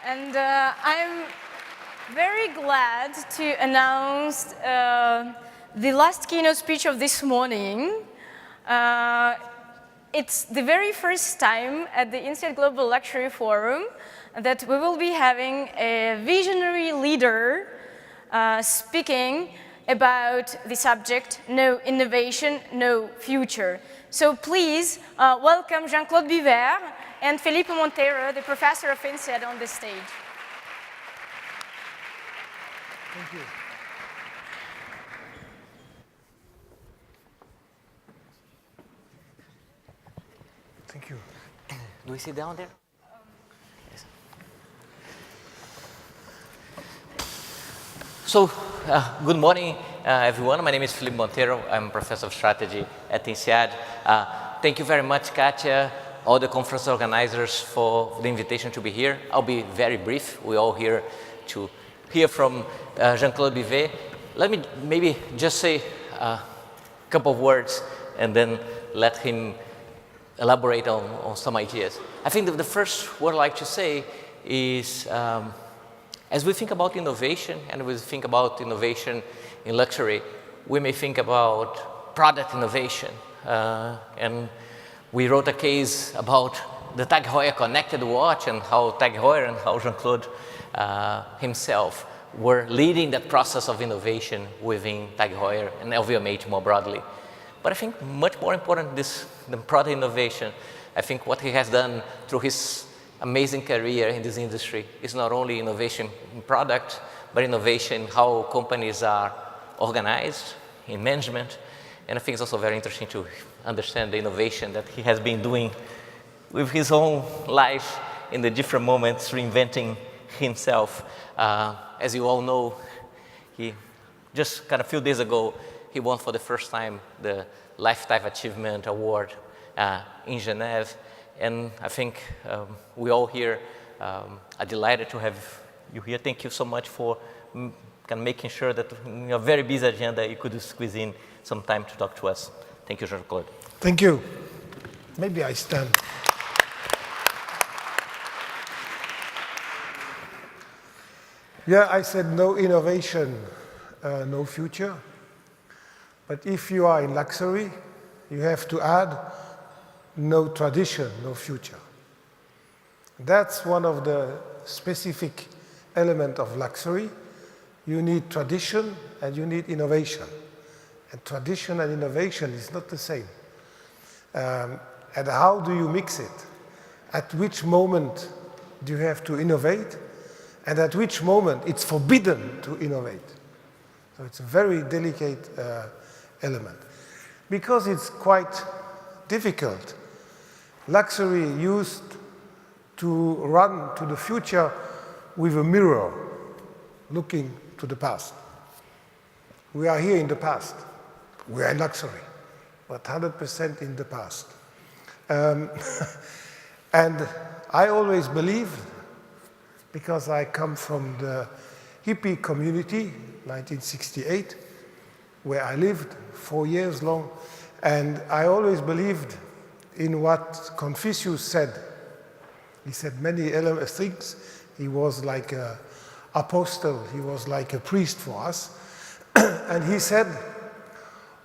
And I'm very glad to announce the last keynote speech of this morning. It's the very first time at the INSEAD Global Luxury Forum that we will be having a visionary leader speaking about the subject, no innovation, no future. So please welcome Jean-Claude Biver and Felipe Monteiro, the professor of INSEAD, on the stage. Thank you. Thank you. Do we sit down there? Yes. So, good morning, everyone. My name is Felipe Monteiro. I'm a professor of strategy at INSEAD. Thank you very much, Katia, all the conference organizers for the invitation to be here. I'll be very brief. We're all here to hear from Jean-Claude Biver. Let me maybe just say a couple of words and then let him elaborate on some ideas. I think that the first word I'd like to say is, as we think about innovation and we think about innovation in luxury, we may think about product innovation. And we wrote a case about the TAG Heuer connected watch and how TAG Heuer and how Jean-Claude himself were leading that process of innovation within TAG Heuer and LVMH more broadly. But I think much more important than product innovation, I think what he has done through his amazing career in this industry is not only innovation in product, but innovation in how companies are organized, in management. And I think it's also very interesting to understand the innovation that he has been doing with his own life in the different moments, reinventing himself. As you all know, he just kind of a few days ago, he won for the first time the Lifetime Achievement Award in Geneva. And I think we all here are delighted to have you here. Thank you so much for kind of making sure that in your very busy agenda, you could squeeze in some time to talk to us. Thank you, Jean-Claude. Thank you. Maybe I stand. Yeah, I said no innovation, no future. But if you are in luxury, you have to add no tradition, no future. That's one of the specific elements of luxury. You need tradition and you need innovation. And tradition and innovation is not the same. And how do you mix it? At which moment do you have to innovate? And at which moment it's forbidden to innovate? So it's a very delicate element. Because it's quite difficult. Luxury used to run to the future with a mirror, looking to the past. We are here in the past. We are in luxury, but 100% in the past. And I always believe, because I come from the hippie community, 1968, where I lived 4 years long, and I always believed in what Confucius said. He said many things. He was like an apostle, he was like a priest for us. And he said,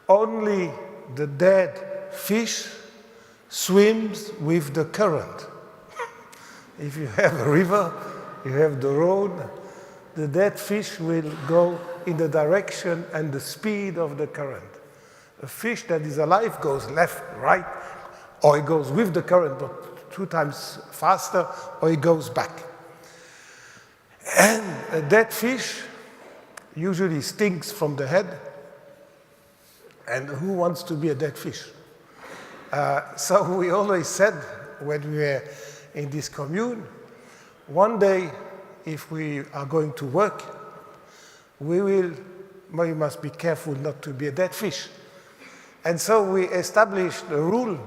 only the dead fish swims with the current. If you have a river, you have the road, the dead fish will go in the direction and the speed of the current. A fish that is alive goes left, right, or it goes with the current, but 2 times faster, or it goes back. And a dead fish usually stinks from the head. And who wants to be a dead fish? So we always said, when we were in this commune, one day, if we are going to work, we must be careful not to be a dead fish. And so we established a rule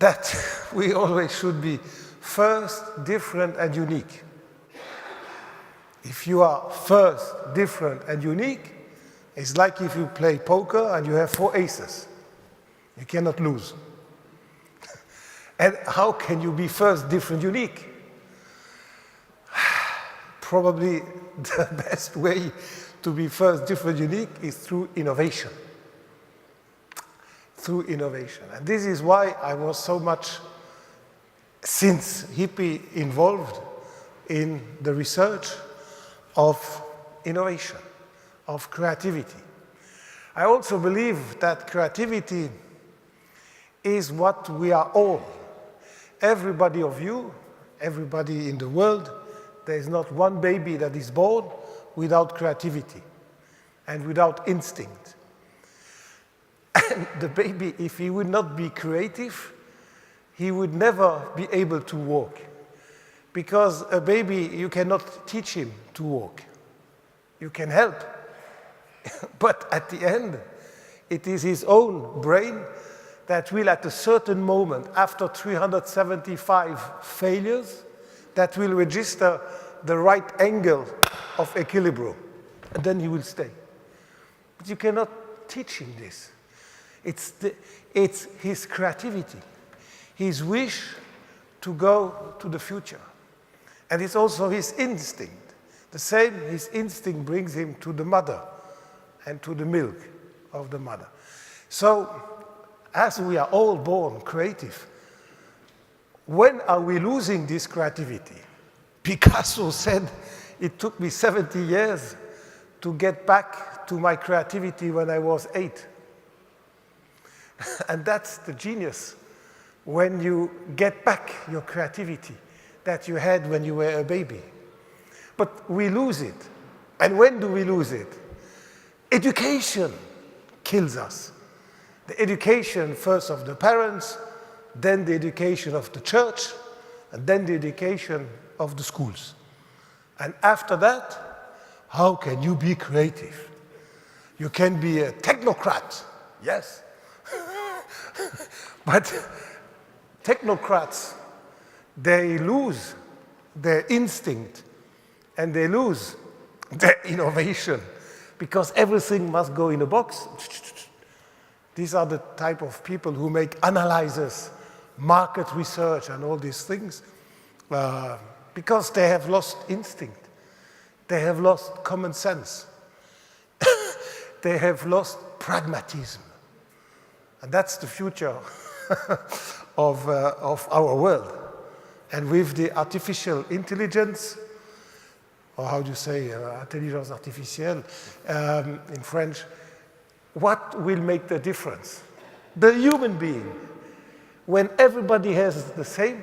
that we always should be first, different, and unique. If you are first, different, and unique, it's like if you play poker and you have 4 aces. You cannot lose. And how can you be first, different, unique? probably the best way to be first, different, unique is through innovation. Through innovation. And this is why I was so much, since hippie, involved in the research of innovation, of creativity. I also believe that creativity is what we are all. Everybody of you, everybody in the world, there is not one baby that is born without creativity and without instinct. And the baby, if he would not be creative, he would never be able to walk. Because a baby, you cannot teach him to walk. You can help. But at the end, it is his own brain that will, at a certain moment, after 375 failures, that will register the right angle of equilibrium. And then he will stay. But you cannot teach him this. It's his creativity, his wish to go to the future. And it's also his instinct. The same, his instinct brings him to the mother and to the milk of the mother. So, as we are all born creative, when are we losing this creativity? Picasso said, it took me 70 years to get back to my creativity when I was 8. And that's the genius, when you get back your creativity that you had when you were a baby. But we lose it. And when do we lose it? Education kills us. The education first of the parents, then the education of the church, and then the education of the schools. And after that, how can you be creative? You can be a technocrat, yes. But technocrats, they lose their instinct and they lose their innovation because everything must go in a box. These are the type of people who make analyzes, market research and all these things because they have lost instinct. They have lost common sense. They have lost pragmatism. And that's the future of our world. And with the artificial intelligence, or how do you say, intelligence artificielle in French, what will make the difference? The human being. When everybody has the same,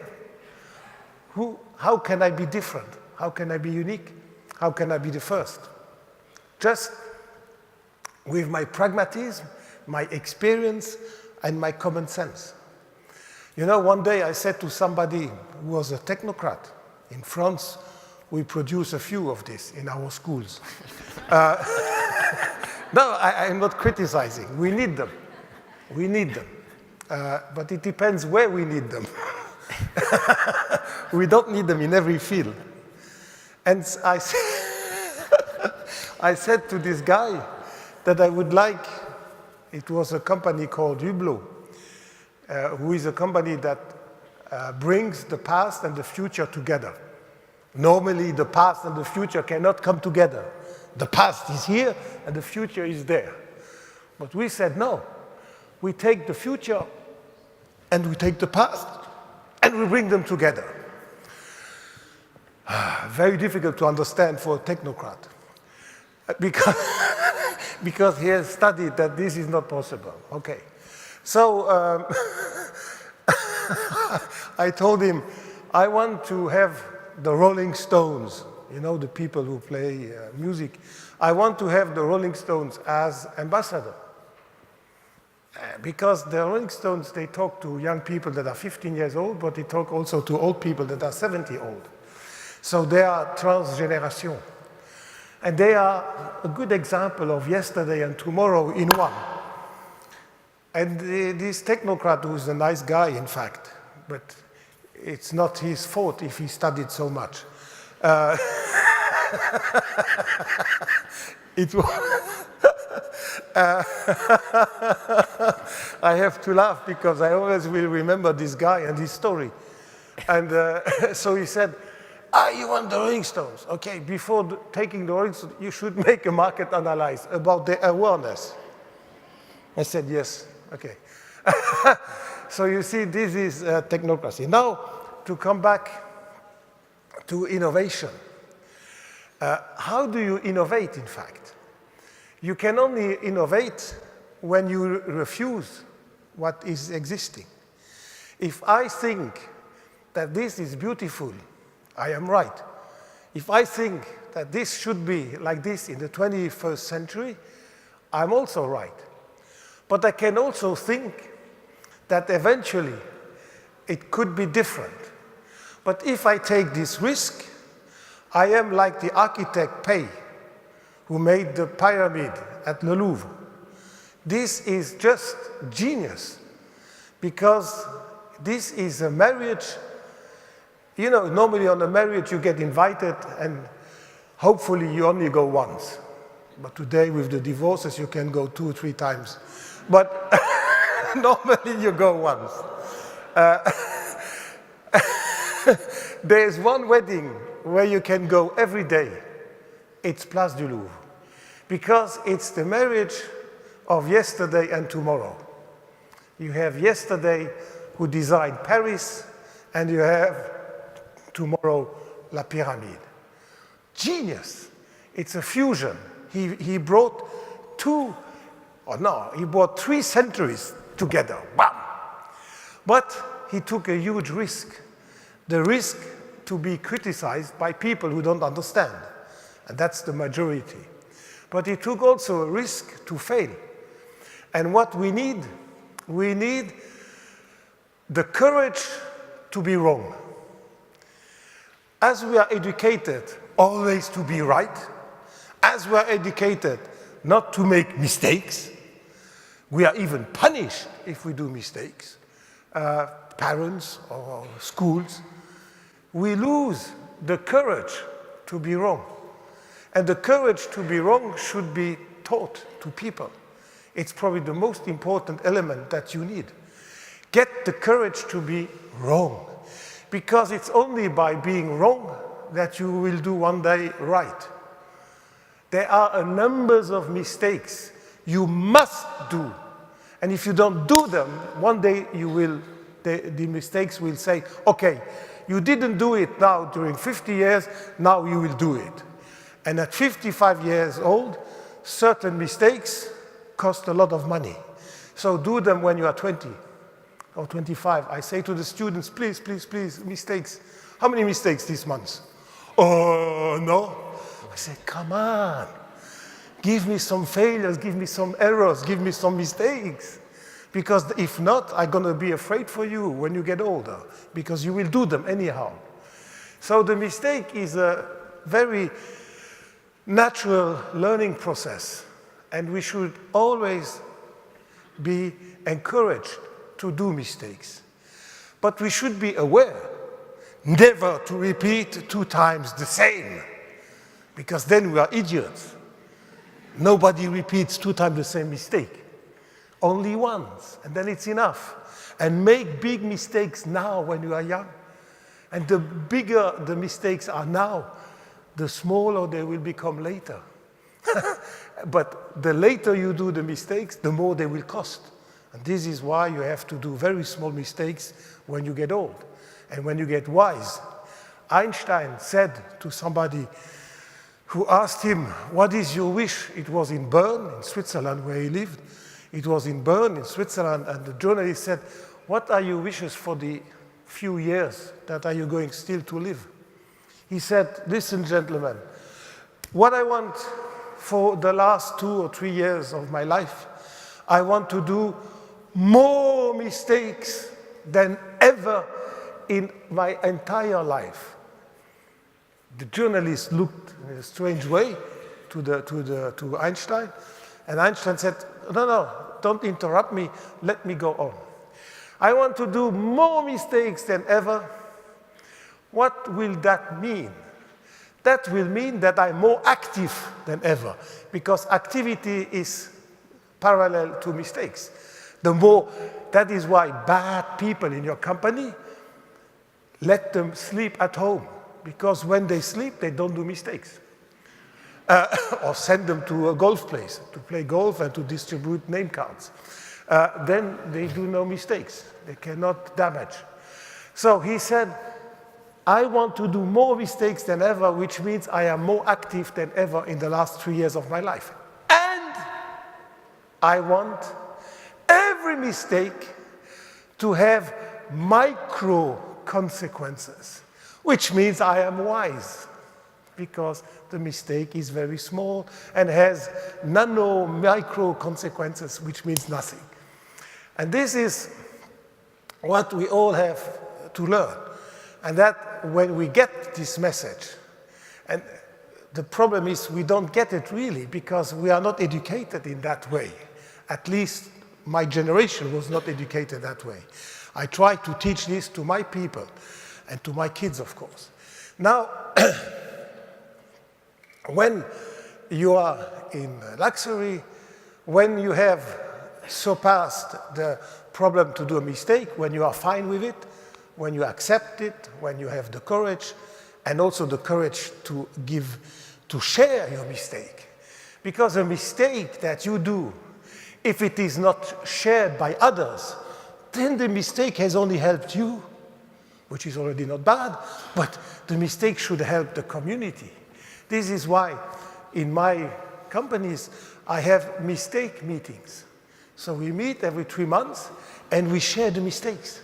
how can I be different? How can I be unique? How can I be the first? Just with my pragmatism, my experience, and my common sense. You know, one day I said to somebody who was a technocrat, in France, we produce a few of this in our schools. No, I'm not criticizing. We need them. We need them. But it depends where we need them. We don't need them in every field. And I said to this guy that I would like, it was a company called Hublot, who is a company that brings the past and the future together. Normally, the past and the future cannot come together. The past is here and the future is there. But we said, no, we take the future and we take the past and we bring them together. Very difficult to understand for a technocrat because he has studied that this is not possible. Okay. So I told him, I want to have the Rolling Stones, you know, the people who play music. I want to have the Rolling Stones as ambassador. Because the Rolling Stones, they talk to young people that are 15 years old, but they talk also to old people that are 70 old. So they are transgeneration. And they are a good example of yesterday and tomorrow in one. And this technocrat, who is a nice guy, in fact, but it's not his fault if he studied so much. It was I have to laugh because I always will remember this guy and his story. And so he said, You want the Rolling Stones? Okay, before taking the Rolling Stones, you should make a market analysis about the awareness. I said, yes, okay. So you see, this is technocracy. Now, to come back to innovation. How do you innovate, in fact? You can only innovate when you refuse what is existing. If I think that this is beautiful, I am right. If I think that this should be like this in the 21st century, I'm also right. But I can also think that eventually it could be different. But if I take this risk, I am like the architect Pei, who made the pyramid at the Louvre. This is just genius, because this is a marriage. You know, normally on a marriage you get invited and hopefully you only go once. But today with the divorces you can go 2 or 3 times. But normally you go once. There's one wedding where you can go every day. It's Place du Louvre. Because it's the marriage of yesterday and tomorrow. You have yesterday who designed Paris, and you have tomorrow La Pyramide. Genius. It's a fusion. He brought he brought 3 centuries together. Bam! But he took a huge risk. The risk to be criticized by people who don't understand. And that's the majority. But he took also a risk to fail. And what we need the courage to be wrong. As we are educated always to be right, as we are educated not to make mistakes, we are even punished if we do mistakes, parents or schools, we lose the courage to be wrong. And the courage to be wrong should be taught to people. It's probably the most important element that you need. Get the courage to be wrong, because it's only by being wrong that you will do one day right. There are a number of mistakes you must do. And if you don't do them, one day the mistakes will say, okay, you didn't do it now during 50 years, now you will do it. And at 55 years old, certain mistakes cost a lot of money. So do them when you are 20 or 25. I say to the students, please, please, please, mistakes. How many mistakes this month? Oh, no. I say, come on. Give me some failures, give me some errors, give me some mistakes. Because if not, I'm going to be afraid for you when you get older, because you will do them anyhow. So the mistake is a very natural learning process, and we should always be encouraged to do mistakes. But we should be aware never to repeat 2 times the same, because then we are idiots. Nobody repeats 2 times the same mistake. Only once, and then it's enough. And make big mistakes now when you are young. And the bigger the mistakes are now, the smaller they will become later. But the later you do the mistakes, the more they will cost. And this is why you have to do very small mistakes when you get old. And when you get wise. Einstein said to somebody who asked him, what is your wish? It was in Bern, in Switzerland, where he lived. It was in Bern, in Switzerland, and the journalist said, what are your wishes for the few years that are you going still to live? He said, listen, gentlemen, what I want for the last 2 or 3 years of my life, I want to do more mistakes than ever in my entire life. The journalist looked in a strange way to Einstein, and Einstein said, no, don't interrupt me, let me go on. I want to do more mistakes than ever. What will that mean? That will mean that I'm more active than ever, because activity is parallel to mistakes. That is why bad people in your company, let them sleep at home, because when they sleep, they don't do mistakes. Or send them to a golf place to play golf and to distribute name cards. Then they do no mistakes. They cannot damage. So he said, I want to do more mistakes than ever, which means I am more active than ever in the last 3 years of my life. And I want every mistake to have micro consequences, which means I am wise, because the mistake is very small and has nano micro consequences, which means nothing. And this is what we all have to learn. And that when we get this message, and the problem is we don't get it really because we are not educated in that way. At least my generation was not educated that way. I try to teach this to my people and to my kids, of course. Now, when you are in luxury, when you have surpassed the problem to do a mistake, when you are fine with it, when you accept it, when you have the courage, and also the courage to share your mistake. Because a mistake that you do, if it is not shared by others, then the mistake has only helped you, which is already not bad, but the mistake should help the community. This is why in my companies I have mistake meetings. So we meet every 3 months and we share the mistakes.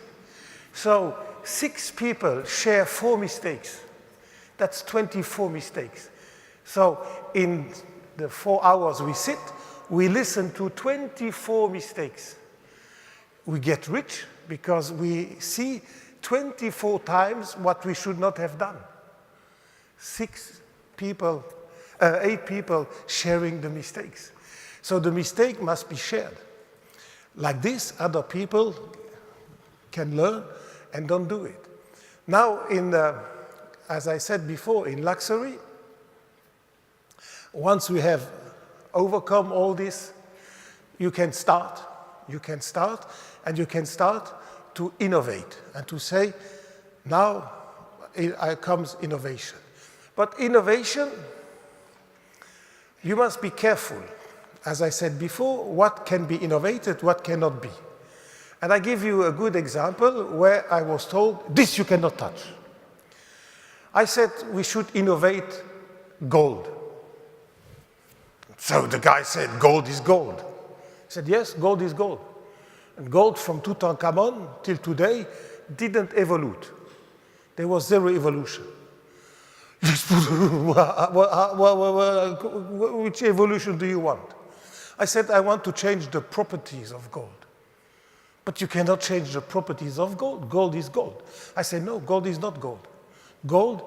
So 6 people share 4 mistakes. That's 24 mistakes. So in the 4 hours we sit, we listen to 24 mistakes. We get rich because we see 24 times what we should not have done. 8 people sharing the mistakes. So the mistake must be shared. Like this, other people can learn and don't do it. Now, as I said before, in luxury, once we have overcome all this, you can start, and you can start to innovate and to say, now comes innovation. But innovation, you must be careful. As I said before, what can be innovated, what cannot be. And I give you a good example where I was told, this you cannot touch. I said we should innovate gold. So the guy said, gold is gold. I said, yes, gold is gold. And gold from Tutankhamun till today didn't evolve. There was zero evolution. Which evolution do you want? I said, I want to change the properties of gold. But you cannot change the properties of gold. Gold is gold. I said, no, gold is not gold. Gold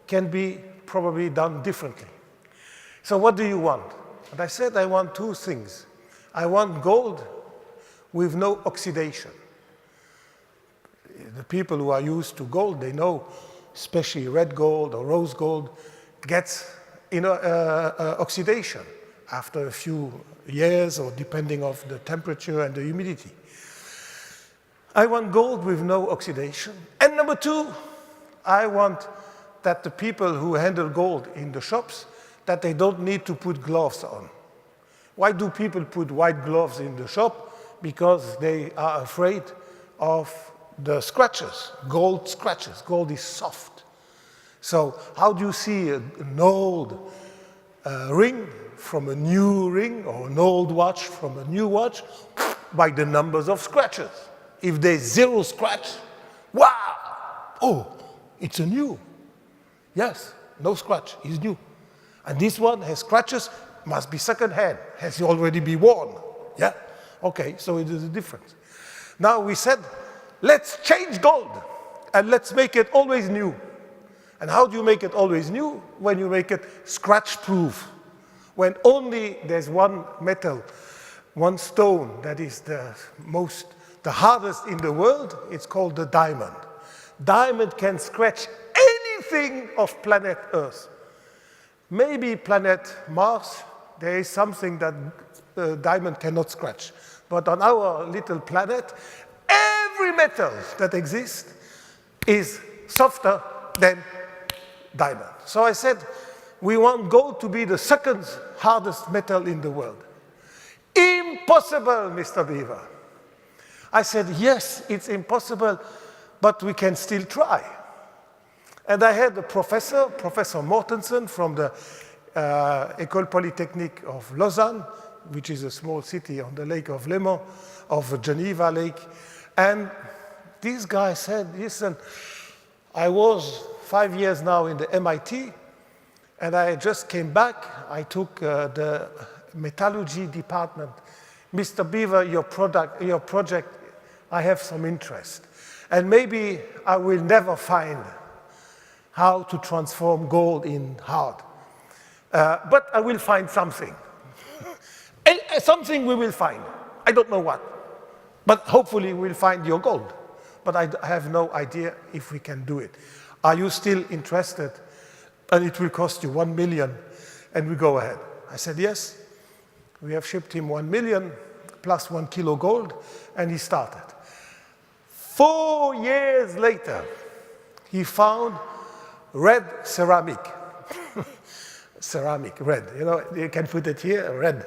can be probably done differently. So what do you want? And I said, I want 2 things. I want gold with no oxidation. The people who are used to gold, they know, especially red gold or rose gold, gets oxidation after a few years or depending on the temperature and the humidity. I want gold with no oxidation. And number 2, I want that the people who handle gold in the shops, that they don't need to put gloves on. Why do people put white gloves in the shop? Because they are afraid of the scratches, gold scratches. Gold is soft. So how do you see an old ring from a new ring or an old watch from a new watch? By the numbers of scratches. If there's 0 scratch, wow! Oh, it's a new. Yes, no scratch, it's new. And this one has scratches, must be second-hand, has already been worn. Yeah? Okay, so it is a difference. Now we said, let's change gold and let's make it always new. And how do you make it always new? When you make it scratch-proof. When only there's one metal, one stone that is the hardest in the world, it's called the diamond. Diamond can scratch anything of planet Earth. Maybe planet Mars, there is something that diamond cannot scratch. But on our little planet, every metal that exists is softer than diamond. So I said, we want gold to be the second hardest metal in the world. Impossible, Mr. Beaver. I said, yes, it's impossible, but we can still try. And I had a professor, Professor Mortensen from the École Polytechnique of Lausanne, which is a small city on the lake of Léman, of Geneva Lake. And this guy said, listen, I was 5 years now in the MIT, and I just came back. I took the metallurgy department. Mr. Beaver, your project, I have some interest. And maybe I will never find how to transform gold in hard. But I will find something. Something we will find. I don't know what. But hopefully we'll find your gold. But I have no idea if we can do it. Are you still interested? And it will cost you 1 million. And we go ahead. I said, yes. We have shipped him 1 million plus 1 kilo gold. And he started. 4 years later, he found red ceramic. Ceramic, red. You know, you can put it here, red.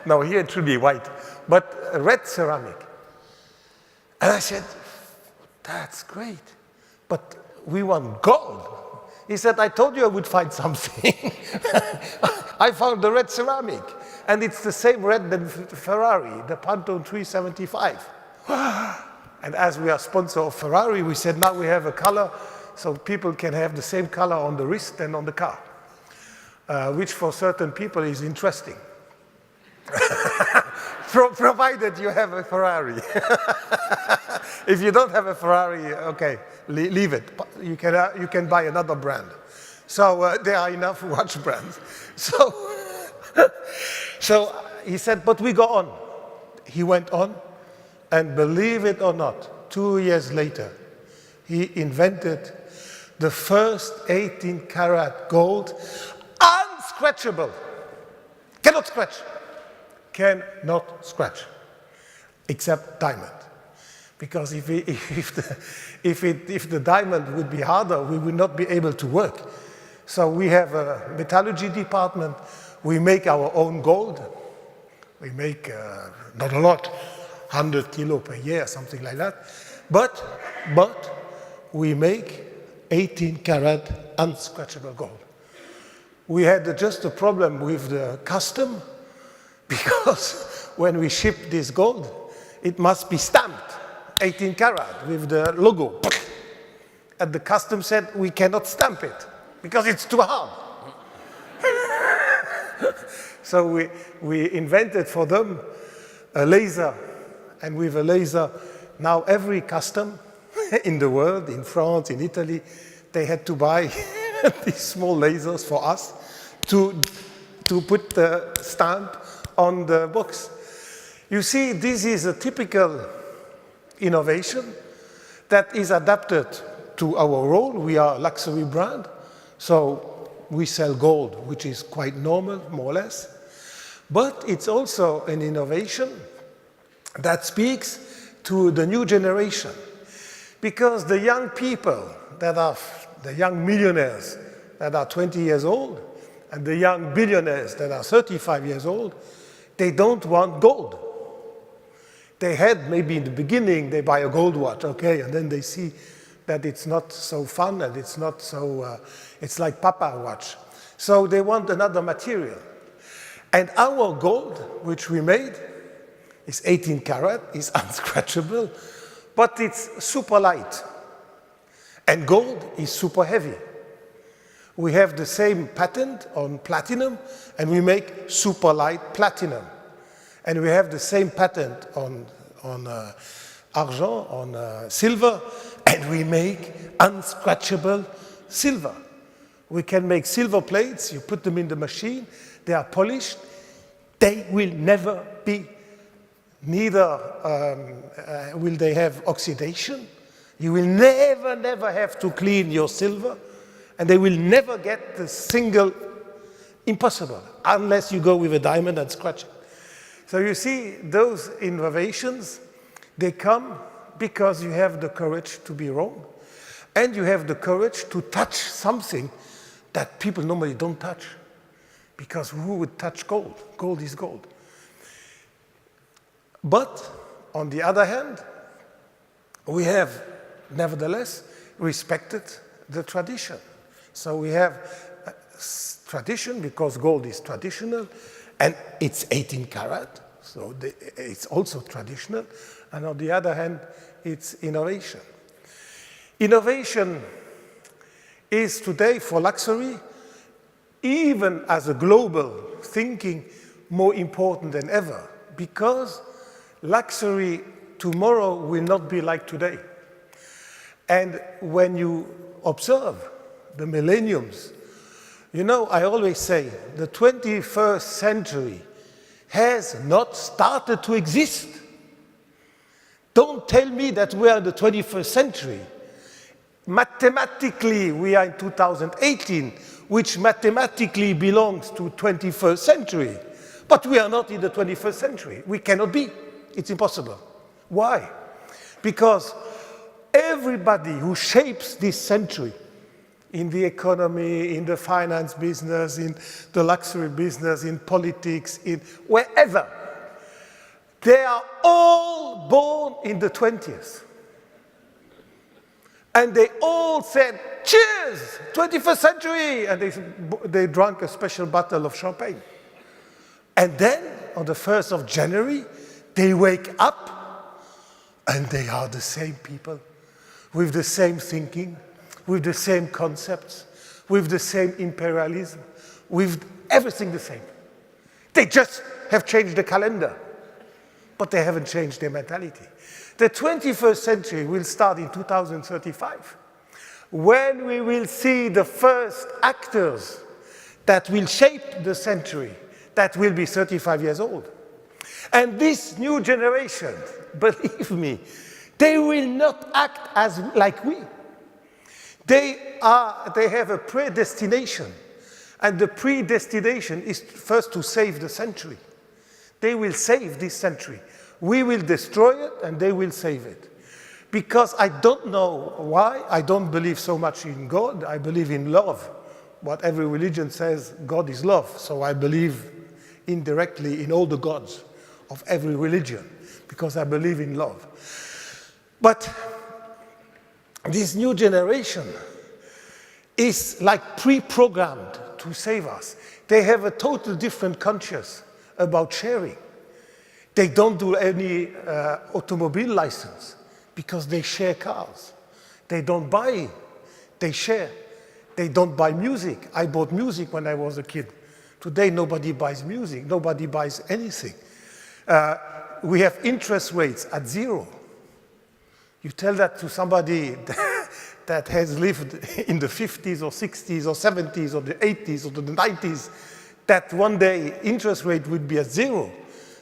No, here it should be white. But red ceramic. And I said, that's great. But we want gold. He said, I told you I would find something. I found the red ceramic. And it's the same red than the Ferrari, the Pantone 375. And as we are sponsor of Ferrari, we said now we have a color so people can have the same color on the wrist and on the car, which for certain people is interesting. Provided you have a Ferrari. If you don't have a Ferrari, okay, leave it. You can buy another brand. So there are enough watch brands. So he said, but we go on. He went on, and believe it or not, 2 years later, he invented the first 18-karat gold, unscratchable. Cannot scratch. Cannot scratch, except diamond. Because if the diamond would be harder, we would not be able to work. So we have a metallurgy department. We make our own gold. We make not a lot, 100 kilo per year, something like that. But we make 18-karat unscratchable gold. We had just a problem with the custom, because when we ship this gold, it must be stamped 18 karat with the logo. And the custom said, we cannot stamp it because it's too hard. So we invented for them a laser. And with a laser, now every custom in the world, in France, in Italy, they had to buy these small lasers for us to put the stamp on the box. You see, this is a typical innovation that is adapted to our role. We are a luxury brand, so we sell gold, which is quite normal, more or less. But it's also an innovation that speaks to the new generation. Because the young people that are, the young millionaires that are 20 years old, and the young billionaires that are 35 years old, they don't want gold. They had, maybe in the beginning, they buy a gold watch, okay, and then they see that it's not so fun and it's not so, it's like Papa watch. So they want another material. And our gold, which we made, is 18 karat, is unscratchable, but it's super light. And gold is super heavy. We have the same patent on platinum, and we make super light platinum. And we have the same patent on argent, on silver, and we make unscratchable silver. We can make silver plates, you put them in the machine, they are polished, they will never be, neither will they have oxidation. You will never have to clean your silver, and they will never get the single, impossible, unless you go with a diamond and scratch it. So you see, those innovations, they come because you have the courage to be wrong, and you have the courage to touch something that people normally don't touch. Because who would touch gold? Gold is gold. But on the other hand, we have nevertheless respected the tradition. So we have tradition because gold is traditional and it's 18 karat, so it's also traditional. And on the other hand, it's innovation. Innovation is today for luxury, even as a global thinking, more important than ever, because luxury tomorrow will not be like today. And when you observe the millenniums, you know, I always say the 21st century has not started to exist. Don't tell me that we are in the 21st century. Mathematically, we are in 2018, which mathematically belongs to 21st century. But we are not in the 21st century. We cannot be. It's impossible. Why? Because everybody who shapes this century, in the economy, in the finance business, in the luxury business, in politics, in wherever, they are all born in the 20th. And they all said, cheers, 21st century, and they drank a special bottle of champagne. And then, on the 1st of January, they wake up, and they are the same people, with the same thinking, with the same concepts, with the same imperialism, with everything the same. They just have changed the calendar, but they haven't changed their mentality. The 21st century will start in 2035, when we will see the first actors that will shape the century, that will be 35 years old. And this new generation, believe me, they will not act as like we. They have a predestination, and the predestination is first to save the century. They will save this century. We will destroy it, and they will save it. Because I don't know why, I don't believe so much in God, I believe in love. What every religion says, God is love, so I believe indirectly in all the gods of every religion, because I believe in love. But this new generation is like pre-programmed to save us. They have a totally different conscience about sharing. They don't do any automobile license because they share cars. They don't buy, they share. They don't buy music. I bought music when I was a kid. Today nobody buys music, nobody buys anything. We have interest rates at 0. You tell that to somebody that has lived in the 50s or 60s or 70s or the 80s or the 90s, that one day interest rate would be at 0.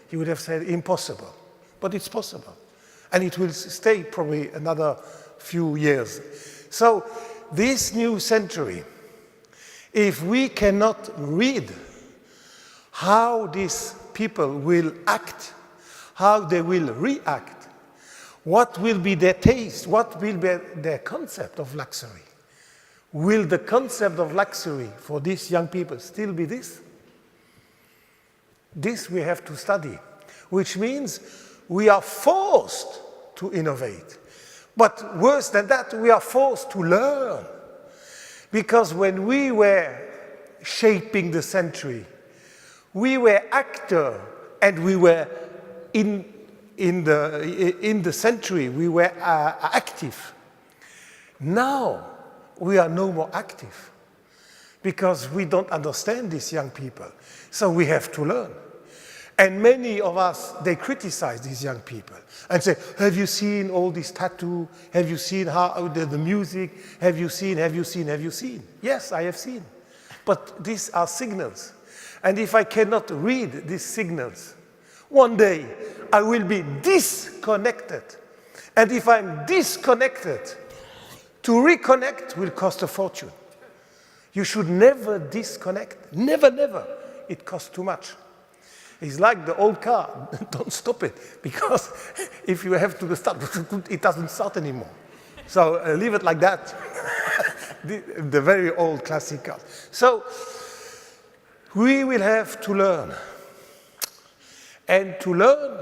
He would have said impossible, but it's possible. And it will stay probably another few years. So this new century, if we cannot read how these people will act, how they will react, what will be their taste, what will be their concept of luxury? Will the concept of luxury for these young people still be this? This we have to study, which means we are forced to innovate. But worse than that, we are forced to learn. Because when we were shaping the century, we were actor and we were in the century, we were active. Now, we are no more active because we don't understand these young people. So we have to learn. And many of us, they criticize these young people and say, have you seen all these tattoos? Have you seen how the music? Have you seen? Yes, I have seen. But these are signals. And if I cannot read these signals, one day I will be disconnected. And if I'm disconnected, to reconnect will cost a fortune. You should never disconnect. Never, never. It costs too much. It's like the old car. Don't stop it. Because if you have to start, it doesn't start anymore. So leave it like that. The very old classical. So we will have to learn. And to learn,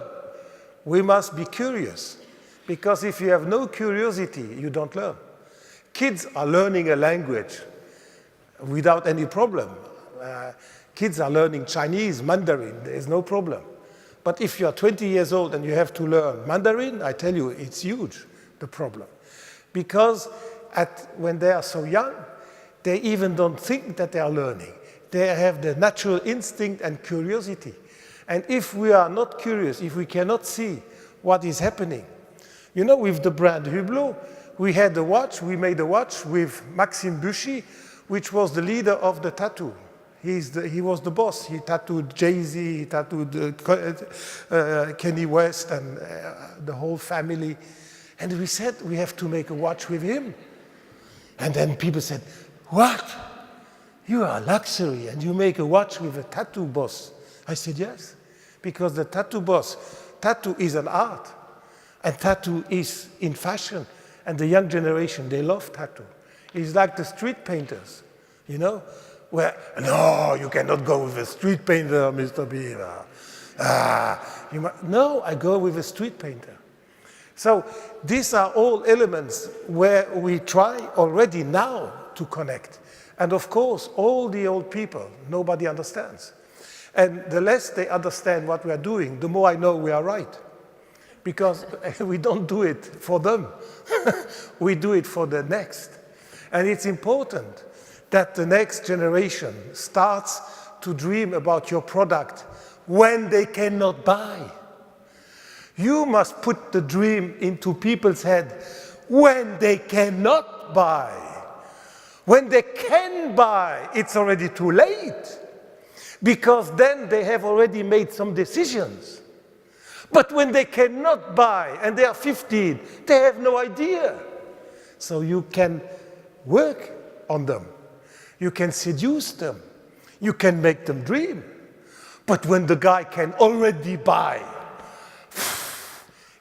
we must be curious. Because if you have no curiosity, you don't learn. Kids are learning a language without any problem. Kids are learning Chinese, Mandarin, there is no problem. But if you are 20 years old and you have to learn Mandarin, I tell you, it's huge, the problem. Because when they are so young, they even don't think that they are learning. They have the natural instinct and curiosity. And if we are not curious, if we cannot see what is happening, you know, with the brand Hublot, we had a watch, we made a watch with Maxime Buchy, which was the leader of the tattoo. He was the boss. He tattooed Jay-Z, he tattooed Kanye West and the whole family. And we said, we have to make a watch with him. And then people said, what? You are luxury and you make a watch with a tattoo boss. I said, yes, because the tattoo boss, tattoo is an art. And tattoo is in fashion. And the young generation, they love tattoo. It's like the street painters, you know, where, no, you cannot go with a street painter, Mr. Beaver. No, I go with a street painter. So these are all elements where we try already now to connect. And of course, all the old people, nobody understands. And the less they understand what we are doing, the more I know we are right. Because we don't do it for them. We do it for the next. And it's important that the next generation starts to dream about your product when they cannot buy. You must put the dream into people's head when they cannot buy. When they can buy, it's already too late. Because then they have already made some decisions. But when they cannot buy and they are 15, they have no idea. So you can work on them. You can seduce them. You can make them dream. But when the guy can already buy,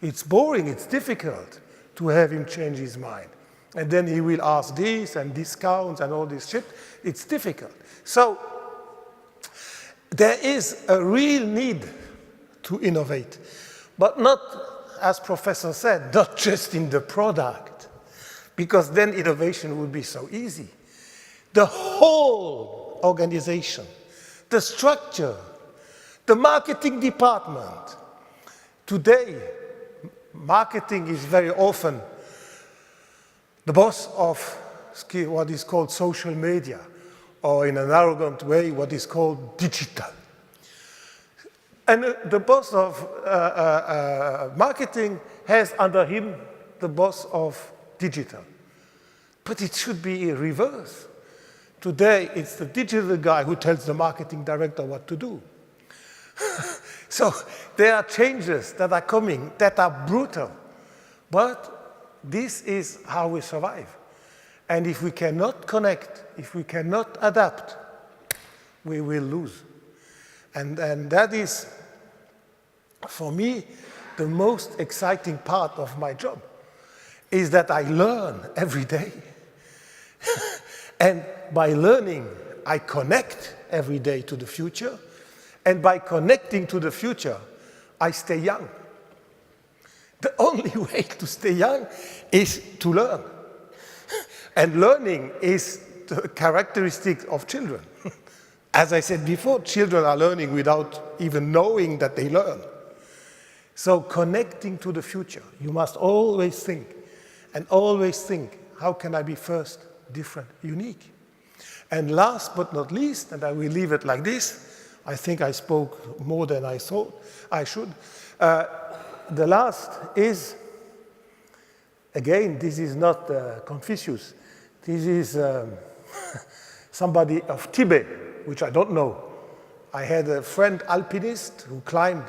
it's boring, it's difficult to have him change his mind. And then he will ask this and discounts and all this shit. It's difficult. So there is a real need to innovate, but not, as Professor said, not just in the product, because then innovation would be so easy. The whole organization, the structure, the marketing department. Today, marketing is very often the boss of what is called social media, or in an arrogant way, what is called digital. And the boss of marketing has under him the boss of digital. But it should be reverse. Today, it's the digital guy who tells the marketing director what to do. So there are changes that are coming that are brutal. But this is how we survive. And if we cannot connect, if we cannot adapt, we will lose. And that is, for me, the most exciting part of my job, is that I learn every day. And by learning, I connect every day to the future. And by connecting to the future, I stay young. The only way to stay young is to learn. And learning is the characteristic of children. As I said before, children are learning without even knowing that they learn. So connecting to the future, you must always think, and always think, how can I be first, different, unique? And last but not least, and I will leave it like this, I think I spoke more than I thought I should. The last is, again, this is not Confucius. This is somebody of Tibet, which I don't know. I had a friend, alpinist, who climbed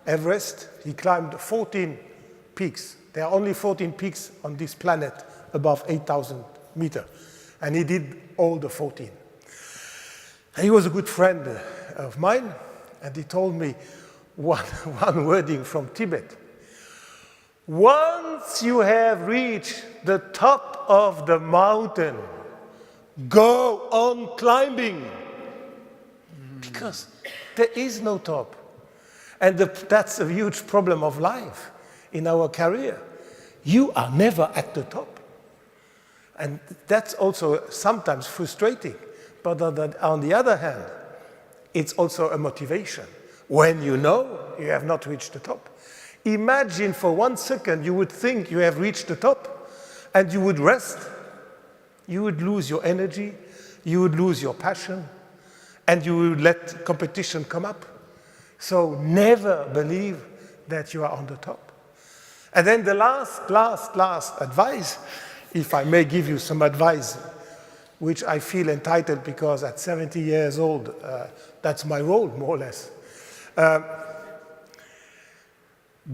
Everest. He climbed 14 peaks. There are only 14 peaks on this planet above 8,000 meters. And he did all the 14. And he was a good friend of mine, and he told me one wording from Tibet. Once you have reached the top of the mountain, go on climbing. Because there is no top. And that's a huge problem of life in our career. You are never at the top. And that's also sometimes frustrating. But on the other hand, it's also a motivation. When you know you have not reached the top. Imagine for 1 second you would think you have reached the top and you would rest. You would lose your energy, you would lose your passion, and you would let competition come up. So never believe that you are on the top. And then the last advice, if I may give you some advice, which I feel entitled because at 70 years old, that's my role, more or less.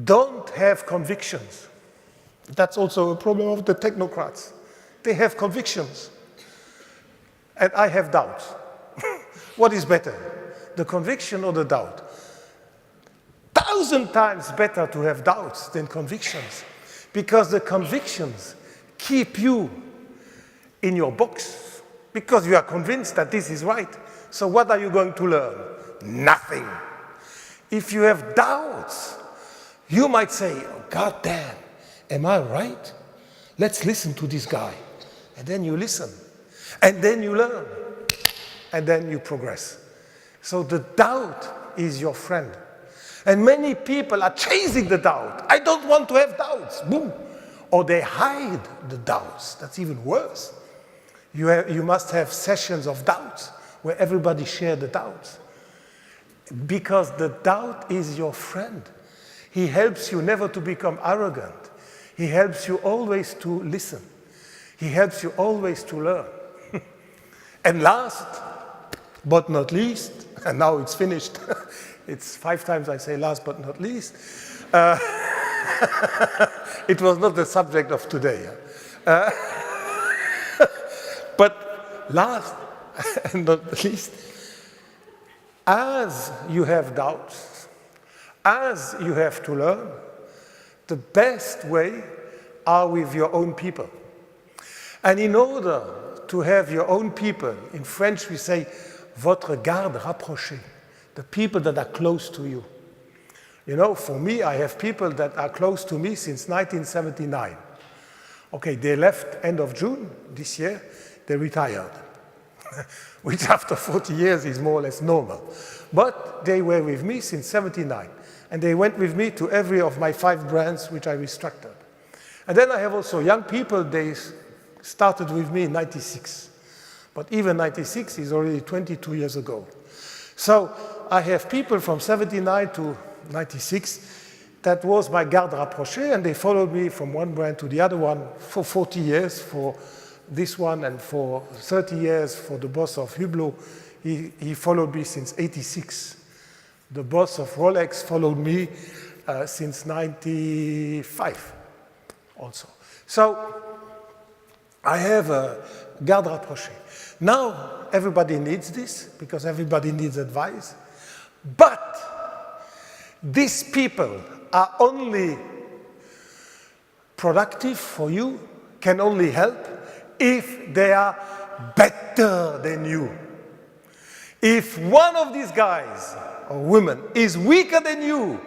Don't have convictions. That's also a problem of the technocrats. They have convictions. And I have doubts. What is better, the conviction or the doubt? 1,000 times better to have doubts than convictions, because the convictions keep you in your box, because you are convinced that this is right. So what are you going to learn? Nothing. If you have doubts, you might say, oh, God damn, am I right? Let's listen to this guy. And then you listen. And then you learn. And then you progress. So the doubt is your friend. And many people are chasing the doubt. I don't want to have doubts. Boom. Or they hide the doubts. That's even worse. You must have sessions of doubts where everybody shares the doubts. Because the doubt is your friend. He helps you never to become arrogant. He helps you always to listen. He helps you always to learn. And last but not least, and now it's finished. It's 5 times I say last but not least. It was not the subject of today. But last and not least, as you have doubts, as you have to learn, the best way are with your own people. And in order to have your own people, in French we say, votre garde rapprochée, the people that are close to you. You know, for me, I have people that are close to me since 1979. Okay, they left end of June this year, they retired, which after 40 years is more or less normal. But they were with me since 79, and they went with me to every of my 5 brands which I restructured. And then I have also young people, they started with me in 96. But even 96 is already 22 years ago. So I have people from 79 to 96. That was my garde rapprochée, and they followed me from one brand to the other one for 40 years, for this one, and for 30 years for the boss of Hublot. He followed me since 86. The boss of Rolex followed me since 95 also. So I have a garde rapprochée. Now everybody needs this because everybody needs advice. But these people are only productive for you, can only help if they are better than you. If one of these guys or women is weaker than you,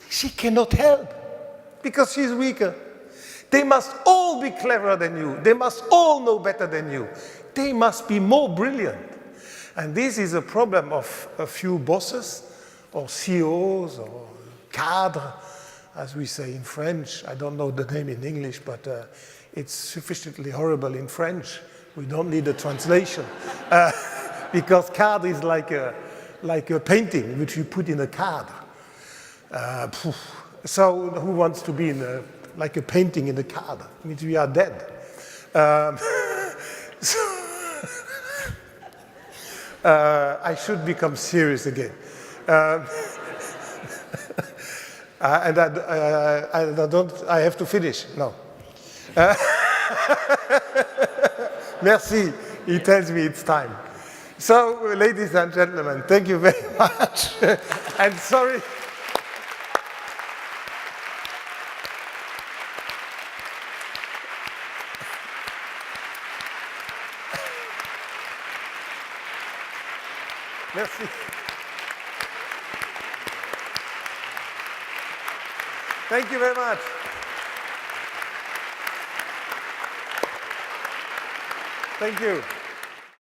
she cannot help because she's weaker. They must all be cleverer than you. They must all know better than you. They must be more brilliant. And this is a problem of a few bosses or CEOs or cadres, as we say in French. I don't know the name in English, but it's sufficiently horrible in French. We don't need a translation. Because cadre is like a painting which you put in a card. So who wants to be like a painting in a card? It means we are dead. I should become serious again. And I have to finish. No. Merci. He tells me it's time. So, ladies and gentlemen, thank you very much. And sorry. Merci. Thank you very much. Thank you.